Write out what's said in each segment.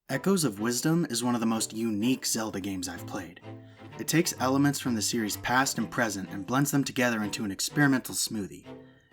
Echoes of Wisdom is one of the most unique Zelda games I've played. It takes elements from the series past and present and blends them together into an experimental smoothie.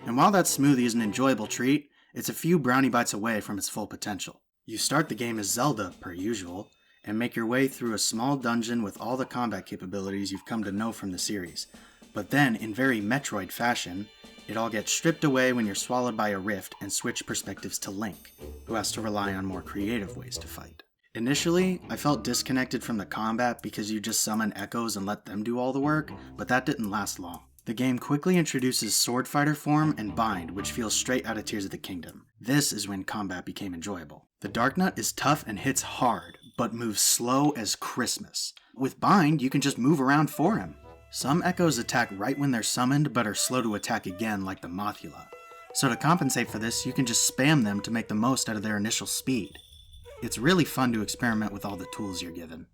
And while that smoothie is an enjoyable treat, it's a few brownie bites away from its full potential. You start the game as Zelda, per usual, and make your way through a small dungeon with all the combat capabilities you've come to know from the series. But then, in very Metroid fashion, it all gets stripped away when you're swallowed by a rift and switch perspectives to Link, who has to rely on more creative ways to fight. Initially, I felt disconnected from the combat because you just summon echoes and let them do all the work, but that didn't last long. The game quickly introduces Sword Fighter form and Bind, which feels straight out of Tears of the Kingdom. This is when combat became enjoyable. The Dark Nut is tough and hits hard, but moves slow as Christmas. With Bind, you can just move around for him. Some echoes attack right when they're summoned, but are slow to attack again like the Mothula. So to compensate for this, you can just spam them to make the most out of their initial speed. It's really fun to experiment with all the tools you're given.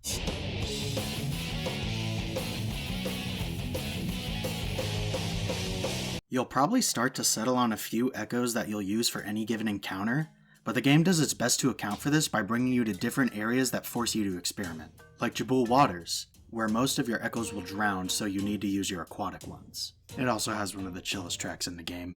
You'll probably start to settle on a few echoes that you'll use for any given encounter, but the game does its best to account for this by bringing you to different areas that force you to experiment. Like Jabul Waters, where most of your echoes will drown, so you need to use your aquatic ones. It also has one of the chillest tracks in the game.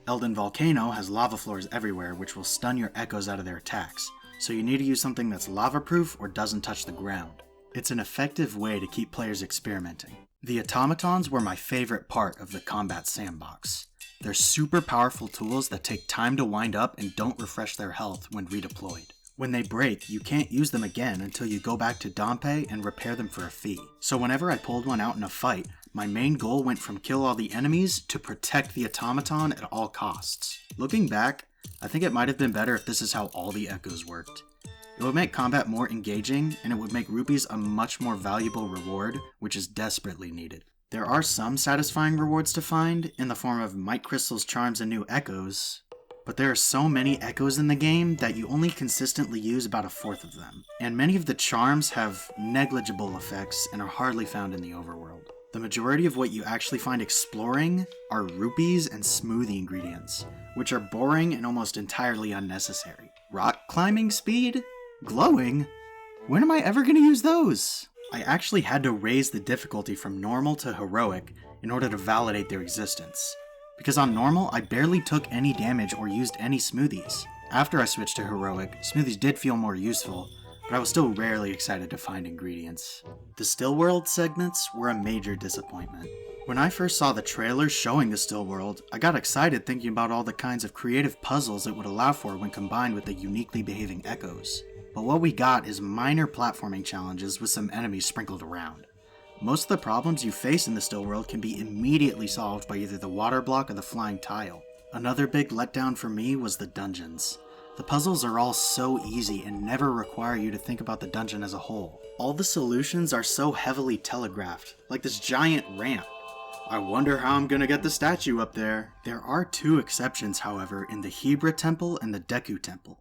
Elden Volcano has lava floors everywhere, which will stun your echoes out of their attacks, so you need to use something that's lava-proof or doesn't touch the ground. It's an effective way to keep players experimenting. The automatons were my favorite part of the combat sandbox. They're super powerful tools that take time to wind up and don't refresh their health when redeployed. When they break, you can't use them again until you go back to Dompe and repair them for a fee. So whenever I pulled one out in a fight, my main goal went from kill all the enemies to protect the automaton at all costs. Looking back, I think it might have been better if this is how all the echoes worked. It would make combat more engaging, and it would make rupees a much more valuable reward, which is desperately needed. There are some satisfying rewards to find, in the form of Might Crystal's charms and new echoes, but there are so many echoes in the game that you only consistently use about a fourth of them, and many of the charms have negligible effects and are hardly found in the overworld. The majority of what you actually find exploring are rupees and smoothie ingredients, which are boring and almost entirely unnecessary. Rock climbing speed? Glowing? When am I ever going to use those? I actually had to raise the difficulty from normal to heroic in order to validate their existence. Because on normal, I barely took any damage or used any smoothies. After I switched to heroic, smoothies did feel more useful, but I was still rarely excited to find ingredients. The Still World segments were a major disappointment. When I first saw the trailers showing the Still World, I got excited thinking about all the kinds of creative puzzles it would allow for when combined with the uniquely behaving echoes. But what we got is minor platforming challenges with some enemies sprinkled around. Most of the problems you face in the Still World can be immediately solved by either the water block or the flying tile. Another big letdown for me was the dungeons. The puzzles are all so easy and never require you to think about the dungeon as a whole. All the solutions are so heavily telegraphed, like this giant ramp. I wonder how I'm gonna get the statue up there. There are two exceptions, however, in the Hebra Temple and the Deku Temple.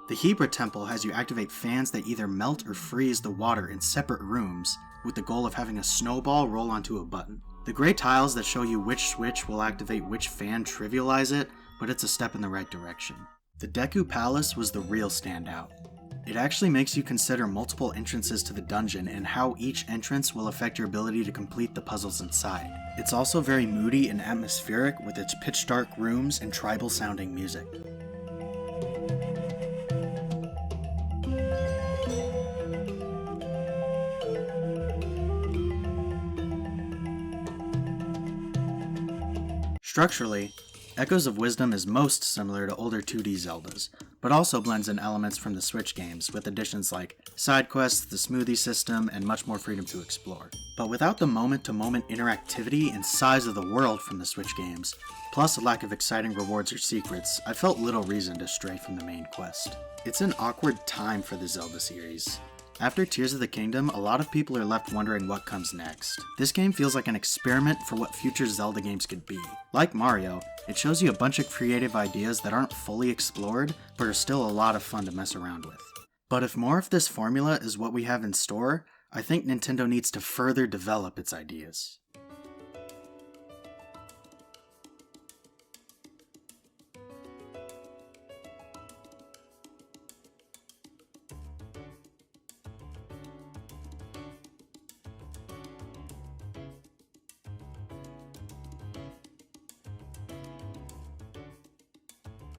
The Hebra Temple has you activate fans that either melt or freeze the water in separate rooms, with the goal of having a snowball roll onto a button. The gray tiles that show you which switch will activate which fan trivialize it, but it's a step in the right direction. The Deku Palace was the real standout. It actually makes you consider multiple entrances to the dungeon and how each entrance will affect your ability to complete the puzzles inside. It's also very moody and atmospheric with its pitch dark rooms and tribal sounding music. Structurally, Echoes of Wisdom is most similar to older 2D Zeldas, but also blends in elements from the Switch games, with additions like side quests, the smoothie system, and much more freedom to explore. But without the moment-to-moment interactivity and size of the world from the Switch games, plus a lack of exciting rewards or secrets, I felt little reason to stray from the main quest. It's an awkward time for the Zelda series. After Tears of the Kingdom, a lot of people are left wondering what comes next. This game feels like an experiment for what future Zelda games could be. Like Mario, it shows you a bunch of creative ideas that aren't fully explored, but are still a lot of fun to mess around with. But if more of this formula is what we have in store, I think Nintendo needs to further develop its ideas.